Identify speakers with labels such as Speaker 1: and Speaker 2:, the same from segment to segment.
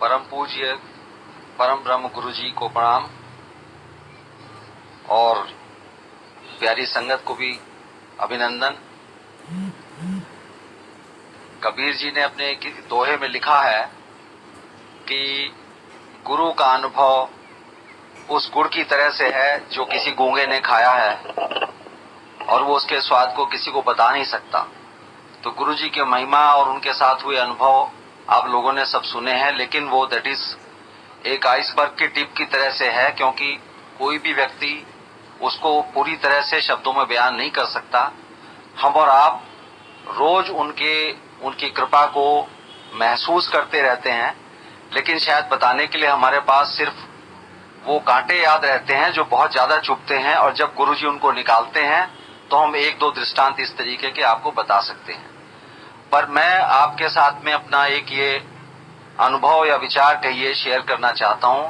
Speaker 1: परम पूज्य परम ब्रह्म गुरु जी को प्रणाम और प्यारी संगत को भी अभिनंदन। कबीर जी ने अपने एक दोहे में लिखा है कि गुरु का अनुभव उस गुड़ की तरह से है जो किसी गूंगे ने खाया है और वो उसके स्वाद को किसी को बता नहीं सकता। तो गुरु जी की महिमा और उनके साथ हुए अनुभव आप लोगों ने सब सुने हैं, लेकिन वो दैट इज एक आइसबर्ग की टिप की तरह से है, क्योंकि कोई भी व्यक्ति उसको पूरी तरह से शब्दों में बयान नहीं कर सकता। हम और आप रोज उनकी कृपा को महसूस करते रहते हैं, लेकिन शायद बताने के लिए हमारे पास सिर्फ वो कांटे याद रहते हैं जो बहुत ज्यादा चुभते हैं, और जब गुरुजी उनको निकालते हैं तो हम एक दो दृष्टांत इस तरीके के आपको बता सकते हैं। पर मैं आपके साथ में अपना एक ये अनुभव या विचार कहिए शेयर करना चाहता हूं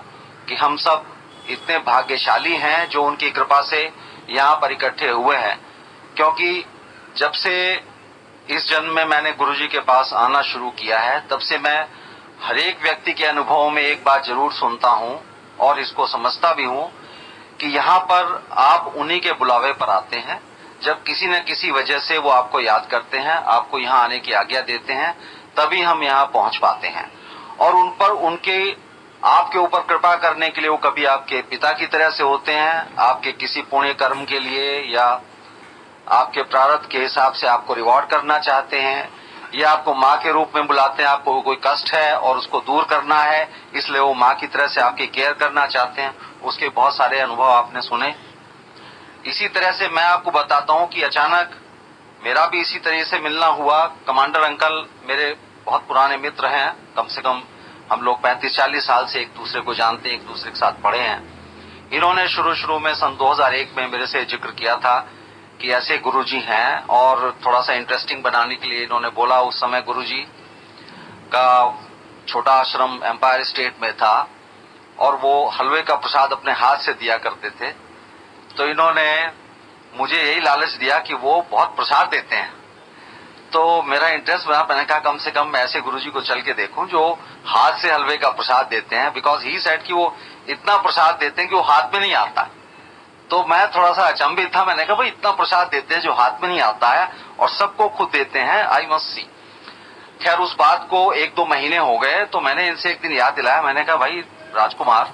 Speaker 1: कि हम सब इतने भाग्यशाली हैं जो उनकी कृपा से यहाँ पर इकट्ठे हुए हैं, क्योंकि जब से इस जन्म में मैंने गुरुजी के पास आना शुरू किया है तब से मैं हर एक व्यक्ति के अनुभवों में एक बात जरूर सुनता हूं और इसको समझता भी हूं कि यहाँ पर आप उन्हीं के बुलावे पर आते हैं। जब किसी न किसी वजह से वो आपको याद करते हैं, आपको यहाँ आने की आज्ञा देते हैं, तभी हम यहाँ पहुंच पाते हैं। और उन पर उनके आपके ऊपर कृपा करने के लिए वो कभी आपके पिता की तरह से होते हैं, आपके किसी पुण्य कर्म के लिए या आपके प्रारब्ध के हिसाब से आपको रिवॉर्ड करना चाहते हैं, या आपको माँ के रूप में बुलाते हैं। आपको कोई कष्ट है और उसको दूर करना है, इसलिए वो माँ की तरह से आपकी केयर करना चाहते हैं। उसके बहुत सारे अनुभव आपने सुने। इसी तरह से मैं आपको बताता हूँ कि अचानक मेरा भी इसी तरह से मिलना हुआ। कमांडर अंकल मेरे बहुत पुराने मित्र हैं, कम से कम हम लोग 35-40 साल से एक दूसरे को जानते हैं, एक दूसरे के साथ पढ़े हैं। इन्होंने शुरू में सन 2001 में मेरे से जिक्र किया था कि ऐसे गुरुजी हैं, और थोड़ा सा इंटरेस्टिंग बनाने के लिए इन्होंने बोला। उस समय गुरुजी का छोटा आश्रम एम्पायर स्टेट में था और वो हलवे का प्रसाद अपने हाथ से दिया करते थे। तो इन्होंने मुझे यही लालच दिया कि वो बहुत प्रसाद देते हैं। तो मेरा इंटरेस्ट बना, मैंने कहा कम से कम मैं ऐसे गुरुजी को चल के देखूं जो हाथ से हलवे का प्रसाद देते हैं, बिकॉज ही सेड कि वो इतना प्रसाद देते हैं कि वो हाथ में नहीं आता। तो मैं थोड़ा सा अचंभित था। मैंने कहा भाई इतना प्रसाद देते हैं जो हाथ में नहीं आता है और सबको खुद देते हैं, आई मस्ट सी। खैर उस बात को 1-2 महीने हो गए तो मैंने इनसे एक दिन याद दिलाया। मैंने कहा भाई राजकुमार,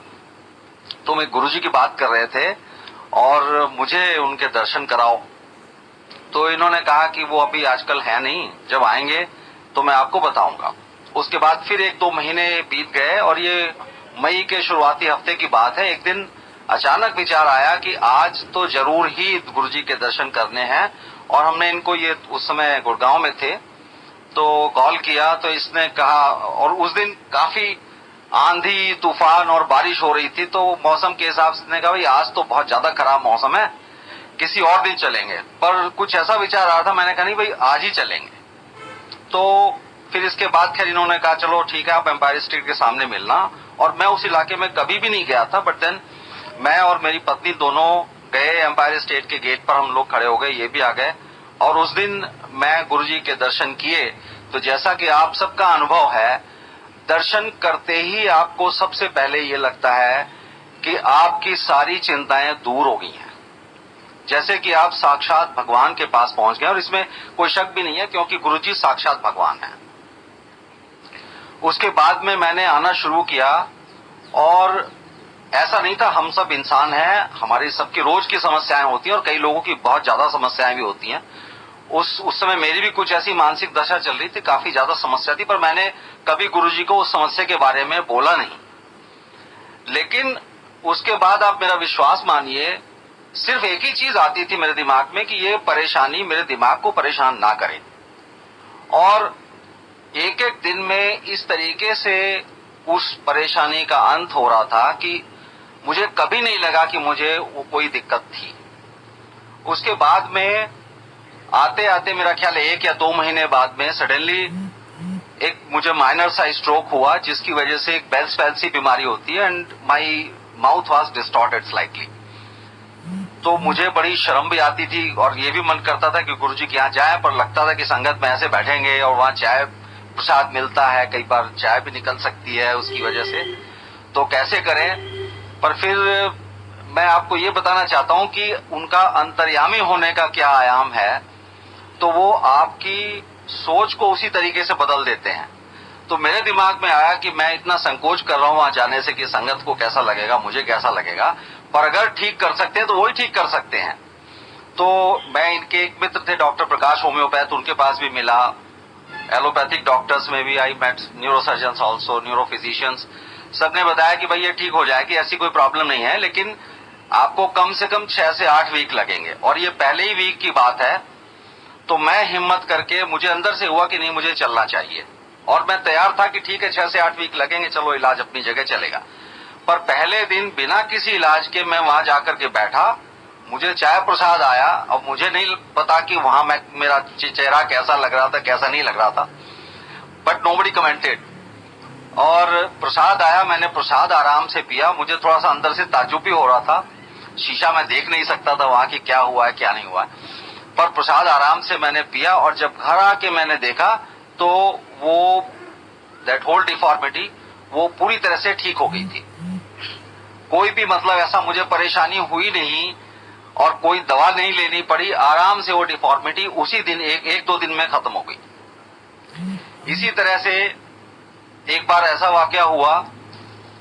Speaker 1: तुम एक गुरुजी की बात कर रहे थे और मुझे उनके दर्शन कराओ। तो इन्होंने कहा कि वो अभी आजकल है नहीं, जब आएंगे तो मैं आपको बताऊंगा। उसके बाद फिर 1-2 महीने बीत गए और ये मई के शुरुआती हफ्ते की बात है। एक दिन अचानक विचार आया कि आज तो जरूर ही गुरुजी के दर्शन करने हैं, और हमने इनको, ये उस समय गुड़गांव में थे, तो कॉल किया। तो इसने कहा, और उस दिन काफी आंधी तूफान और बारिश हो रही थी, तो मौसम के हिसाब से कहा भाई आज तो बहुत ज्यादा खराब मौसम है, किसी और दिन चलेंगे। पर कुछ ऐसा विचार आ रहा था, मैंने कहा नहीं भाई आज ही चलेंगे। तो फिर इसके बाद खैर इन्होंने कहा चलो ठीक है, आप एम्पायर स्टेट के सामने मिलना। और मैं उस इलाके में कभी भी नहीं गया था, बट देन मैं और मेरी पत्नी दोनों गए एम्पायर स्टेट के गेट पर। हम लोग खड़े हो गए, ये भी आ गए, और उस दिन मैं गुरुजी के दर्शन किए। तो जैसा कि आप सबका अनुभव है, दर्शन करते ही आपको सबसे पहले ये लगता है कि आपकी सारी चिंताएं दूर हो गई हैं, जैसे कि आप साक्षात भगवान के पास पहुंच गए। और इसमें कोई शक भी नहीं है, क्योंकि गुरुजी साक्षात भगवान है। उसके बाद में मैंने आना शुरू किया, और ऐसा नहीं था, हम सब इंसान हैं, हमारी सबकी रोज की समस्याएं होती हैं और कई लोगों की बहुत ज्यादा समस्याएं भी होती हैं। उस समय मेरी भी कुछ ऐसी मानसिक दशा चल रही थी, काफी ज्यादा समस्या थी, पर मैंने कभी गुरुजी को उस समस्या के बारे में बोला नहीं। लेकिन उसके बाद आप मेरा विश्वास मानिए, सिर्फ एक ही चीज आती थी मेरे दिमाग में कि ये परेशानी मेरे दिमाग को परेशान ना करे। और एक एक दिन में इस तरीके से उस परेशानी का अंत हो रहा था कि मुझे कभी नहीं लगा कि मुझे वो कोई दिक्कत थी। उसके बाद में आते आते मेरा ख्याल 1 या 2 महीने बाद में सडनली एक मुझे माइनर सा स्ट्रोक हुआ, जिसकी वजह से एक बेल्स पैल्सी बीमारी होती है, and my mouth was distorted slightly. तो मुझे बड़ी शर्म भी आती थी और ये भी मन करता था कि गुरुजी के यहाँ जाए, पर लगता था कि संगत में ऐसे बैठेंगे और वहां चाय प्रसाद मिलता है, कई बार चाय भी निकल सकती है उसकी वजह से, तो कैसे करें। पर फिर मैं आपको ये बताना चाहता हूं कि उनका अंतर्यामी होने का क्या आयाम है, तो वो आपकी सोच को उसी तरीके से बदल देते हैं। तो मेरे दिमाग में आया कि मैं इतना संकोच कर रहा हूं वहां जाने से कि संगत को कैसा लगेगा, मुझे कैसा लगेगा, पर अगर ठीक कर सकते हैं तो वही ठीक कर सकते हैं। तो मैं इनके एक मित्र थे डॉक्टर प्रकाश होम्योपैथ, उनके पास भी मिला। एलोपैथिक डॉक्टर्स में भी I met neurosurgeons also, neuro physicians, सबने बताया कि भाई ये ठीक हो जाएगी, ऐसी कोई प्रॉब्लम नहीं है, लेकिन आपको कम से कम 6 से 8 वीक लगेंगे। और ये पहले ही वीक की बात है। तो मैं हिम्मत करके, मुझे अंदर से हुआ कि नहीं मुझे चलना चाहिए, और मैं तैयार था कि ठीक है 6 से 8 वीक लगेंगे, चलो इलाज अपनी जगह चलेगा। पर पहले दिन बिना किसी इलाज के मैं वहां जाकर के बैठा, मुझे चाय प्रसाद आया। अब मुझे नहीं पता कि वहां मेरा चेहरा कैसा लग रहा था, कैसा नहीं लग रहा था, बट नोबडी कमेंटेड। और प्रसाद आया, मैंने प्रसाद आराम से पिया। मुझे थोड़ा सा अंदर से ताज्जुब भी हो रहा था, शीशा मैं देख नहीं सकता था वहां की क्या हुआ है क्या नहीं हुआ है, पर प्रसाद आराम से मैंने पिया। और जब घर आके मैंने देखा तो वो दैट होल डिफॉर्मिटी वो पूरी तरह से ठीक हो गई थी। कोई भी मतलब ऐसा मुझे परेशानी हुई नहीं और कोई दवा नहीं लेनी पड़ी, आराम से वो डिफॉर्मिटी उसी दिन एक दो दिन में खत्म हो गई। इसी तरह से एक बार ऐसा वाकया हुआ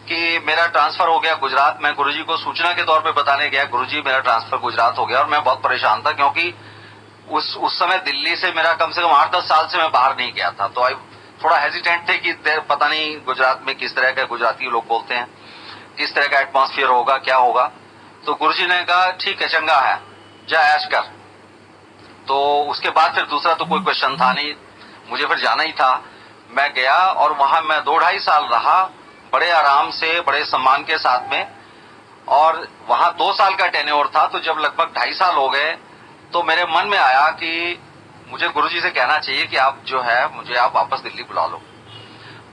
Speaker 1: कि मेरा ट्रांसफर हो गया गुजरात। मैं गुरुजी को सूचना के तौर पे बताने गया, गुरुजी मेरा ट्रांसफर गुजरात हो गया। और मैं बहुत परेशान था क्योंकि उस समय दिल्ली से मेरा कम से कम 8-10 साल से मैं बाहर नहीं गया था। तो थोड़ा हेजिटेंट थे कि पता नहीं गुजरात में किस तरह का, गुजराती लोग बोलते हैं, किस तरह का एटमॉस्फेयर होगा, क्या होगा। तो गुरुजी ने कहा ठीक है, चंगा है, जा ऐश कर। तो उसके बाद फिर दूसरा तो कोई क्वेश्चन था नहीं, मुझे फिर जाना ही था। मैं गया और वहां मैं 2-2.5 साल रहा, बड़े आराम से, बड़े सम्मान के साथ में। और वहां 2 साल का टेन्योर था, तो जब लगभग 2.5 साल हो गए तो मेरे मन में आया कि मुझे गुरुजी से कहना चाहिए कि आप जो है मुझे आप वापस दिल्ली बुला लो।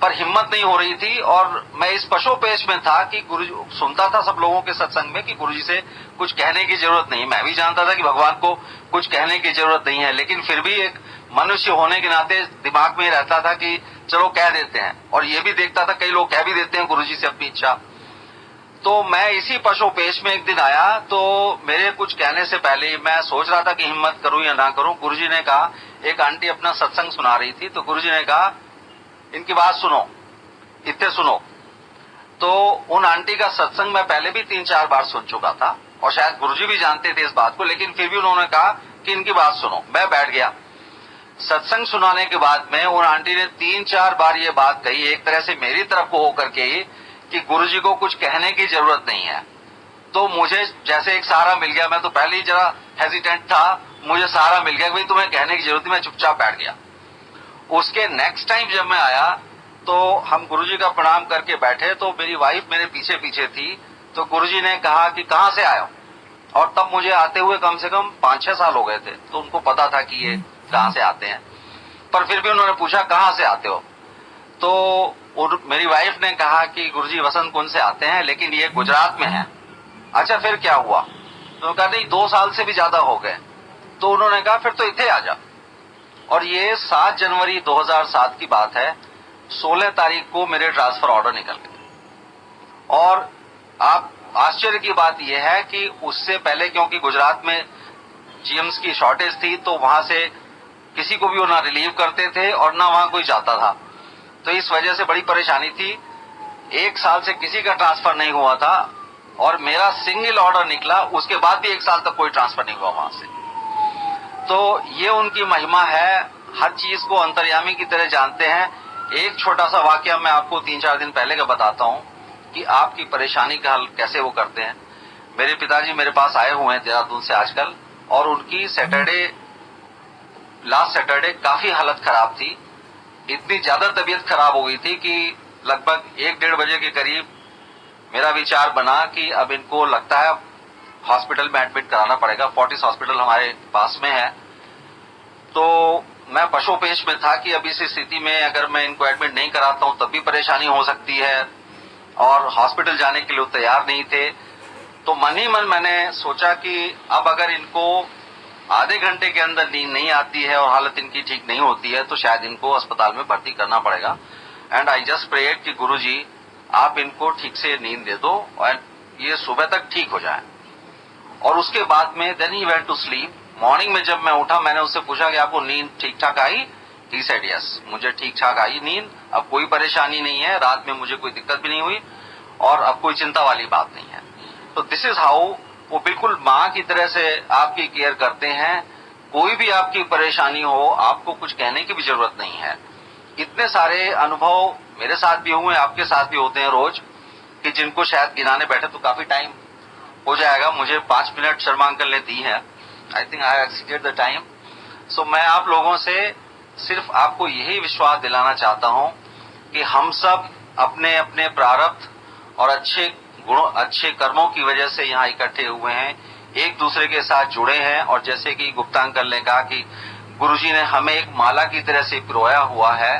Speaker 1: पर हिम्मत नहीं हो रही थी। और मैं इस पशोपेश में था कि गुरुजी, सुनता था सब लोगों के सत्संग में कि गुरुजी से कुछ कहने की जरूरत नहीं। मैं भी जानता था कि भगवान को कुछ कहने की जरूरत नहीं है, लेकिन फिर भी एक मनुष्य होने के नाते दिमाग में रहता था कि चलो कह देते हैं। और ये भी देखता था कई लोग कह भी देते हैं गुरुजी से अपनी इच्छा। तो मैं इसी पशोपेश में एक दिन आया, तो मेरे कुछ कहने से पहले मैं सोच रहा था कि हिम्मत करूं या ना करूं। गुरुजी ने कहा, एक आंटी अपना सत्संग सुना रही थी, तो गुरुजी ने कहा इनकी बात सुनो, इतने सुनो। तो उन आंटी का सत्संग मैं पहले भी 3-4 बार सुन चुका था और शायद गुरुजी भी जानते थे इस बात को, लेकिन फिर भी उन्होंने कहा कि इनकी बात सुनो। मैं बैठ गया। सत्संग सुनाने के बाद में उन आंटी ने 3-4 बार ये बात कही, एक तरह से मेरी तरफ को होकर के ही, कि गुरुजी को कुछ कहने की जरूरत नहीं है। तो मुझे जैसे एक सहारा मिल गया। मैं तो पहले ही जरा हेजिटेंट था, मुझे सहारा मिल गया, भाई तुम्हें कहने की जरूरत नहीं। मैं चुपचाप बैठ गया। उसके नेक्स्ट टाइम जब मैं आया तो हम गुरुजी का प्रणाम करके बैठे, तो मेरी वाइफ मेरे पीछे पीछे थी। तो गुरुजी ने कहा कि कहां से आए हो, और तब मुझे आते हुए कम से कम 5-6 साल हो गए थे, तो उनको पता था कि ये कहां से आते हैं। पर फिर भी उन्होंने पूछा कहां से आते हो, तो मेरी वाइफ ने कहा कि गुरुजी वसंत कुंज से आते हैं, लेकिन ये गुजरात में है। अच्छा फिर क्या हुआ, तो कहा नहीं 2 साल से भी ज्यादा हो गए। तो उन्होंने कहा फिर तो इथे आ जा। और ये 7 जनवरी 2007 की बात है। 16 तारीख को मेरे ट्रांसफर ऑर्डर निकल गए। और आप आश्चर्य की बात यह है कि उससे पहले, क्योंकि गुजरात में जीएम्स की शॉर्टेज थी, तो वहां से किसी को भी वो ना रिलीव करते थे और ना वहां कोई जाता था। तो इस वजह से बड़ी परेशानी थी। 1 साल से किसी का ट्रांसफर नहीं हुआ था और मेरा सिंगल ऑर्डर निकला, उसके बाद भी 1 साल तक कोई ट्रांसफर नहीं हुआ वहां से। तो ये उनकी महिमा है, हर चीज को अंतर्यामी की तरह जानते हैं। एक छोटा सा वाकया मैं आपको 3-4 दिन पहले का बताता हूं कि आपकी परेशानी का हल कैसे वो करते हैं। मेरे पिताजी मेरे पास आए हुए हैं देहरादून से आजकल, और उनकी लास्ट सैटरडे काफी हालत खराब थी। इतनी ज्यादा तबीयत खराब हो गई थी कि लगभग 1-1.5 बजे के करीब मेरा विचार बना कि अब इनको लगता है हॉस्पिटल में एडमिट कराना पड़ेगा। फोर्टिस हॉस्पिटल हमारे पास में है। तो मैं पशोपेश में था कि अब इस स्थिति में अगर मैं इनको एडमिट नहीं कराता हूं तब भी परेशानी हो सकती है, और हॉस्पिटल जाने के लिए तैयार नहीं थे। तो मन ही मन मैंने सोचा कि अब अगर इनको आधे घंटे के अंदर नींद नहीं आती है और हालत इनकी ठीक नहीं होती है, तो शायद इनको अस्पताल में भर्ती करना पड़ेगा। एंड आई जस्ट प्रेड कि गुरुजी आप इनको ठीक से नींद दे दो और ये सुबह तक ठीक हो जाए। और उसके बाद में then he went to sleep. Morning में जब मैं उठा, मैंने उससे पूछा कि आपको नींद ठीक ठाक आई? ही सेड यस, मुझे ठीक ठाक आई नींद, अब कोई परेशानी नहीं है, रात में मुझे कोई दिक्कत भी नहीं हुई और अब कोई चिंता वाली बात नहीं है। तो दिस इज हाउ वो बिल्कुल माँ की तरह से आपकी केयर करते हैं। कोई भी आपकी परेशानी हो, आपको कुछ कहने की भी जरूरत नहीं है। इतने सारे अनुभव मेरे साथ भी हुए, आपके साथ भी होते हैं रोज, कि जिनको शायद गिनाने बैठे तो काफी टाइम हो जाएगा। मुझे 5 मिनट शर्मा अंकल ने दी है। I think I exceeded the time. So मैं आप लोगों से सिर्फ आपको यही विश्वास दिलाना चाहता हूं कि हम सब अपने अपने प्रारब्ध और अच्छे गुणों, अच्छे कर्मों की वजह से यहाँ इकट्ठे हुए हैं, एक दूसरे के साथ जुड़े हैं। और जैसे कि गुप्ता अंकल ने कहा कि गुरुजी ने हमें एक माला की तरह से पिरोया हुआ है,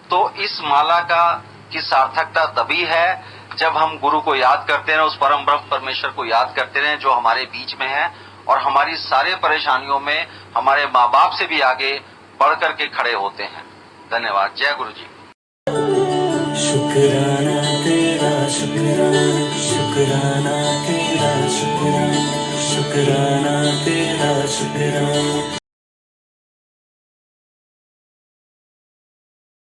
Speaker 1: तो इस माला की सार्थकता तभी है जब हम गुरु को याद करते रहे, उस परम ब्रह्म परमेश्वर को याद करते रहे जो हमारे बीच में है और हमारी सारे परेशानियों में हमारे माँ बाप से भी आगे बढ़ करके खड़े होते हैं। धन्यवाद। जय गुरु जी।
Speaker 2: शुक्राना तेरा शुक्राना, शुक्राना तेरा शुक्राना, शुक्राना तेरा शुक्राना।